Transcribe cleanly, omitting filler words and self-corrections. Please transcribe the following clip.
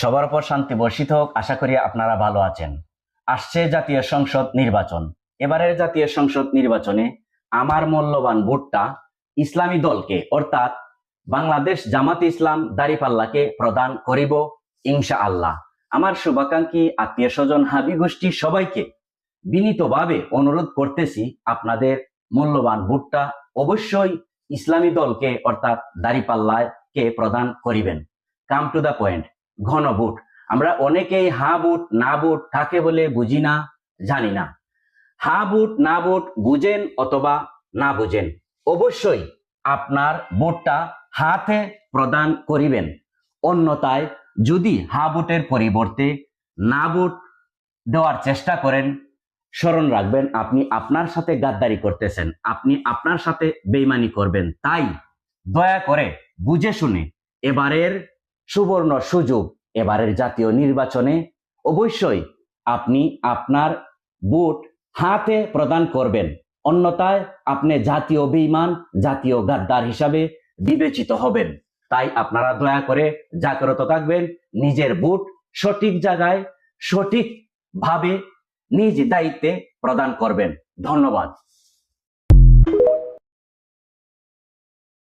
সবার উপর শান্তি বর্ষিত হোক। আশা করি আপনারা ভালো আছেন। আসছে জাতীয় সংসদ নির্বাচন। এবারের জাতীয় সংসদ নির্বাচনে আমার মূল্যবান ভোটটা ইসলামী দলকে অর্থাৎ বাংলাদেশ জামাত ইসলাম দাঁড়িপাল্লাকে প্রদান করিব ইনশাআল্লাহ। আমার শুভাকাঙ্ক্ষী আত্মীয় স্বজন হাবি গোষ্ঠী সবাইকে বিনীতভাবে অনুরোধ করতেছি, আপনাদের মূল্যবান ভোটটা অবশ্যই ইসলামী দলকে অর্থাৎ দাঁড়িপাল্লাকে প্রদান করিবেন। কাম টু দা পয়েন্ট, ঘন ভোট। আমরা অনেকেই হা ভোট না ভোট কাকে বলে বুঝি না, জানি না। হা ভোট না ভোট বুঝেন অথবা না বুঝেন, অবশ্যই আপনার ভোটটা হাতে প্রদান করিবেন। অন্যথায় যদি হা ভোটের পরিবর্তে না ভোট দেওয়ার চেষ্টা করেন, স্মরণ রাখবেন আপনি আপনার সাথে গাদ্দারি করতেছেন, আপনি আপনার সাথে বেইমানি করবেন। তাই দয়া করে বুঝে শুনে এবারের সুবর্ণ সুযোগ, এবারের জাতীয় নির্বাচনে অবশ্যই আপনি আপনার ভোট হাতে প্রদান করবেন। অন্যথায় আপনি জাতীয় বেঈমান, জাতীয় গাদ্দার হিসাবে বিবেচিত হবেন। তাই আপনারা দয়া করে জাগ্রত থাকবেন, নিজের ভোট সঠিক জায়গায় সঠিকভাবে নিজ দায়িত্বে প্রদান করবেন। ধন্যবাদ।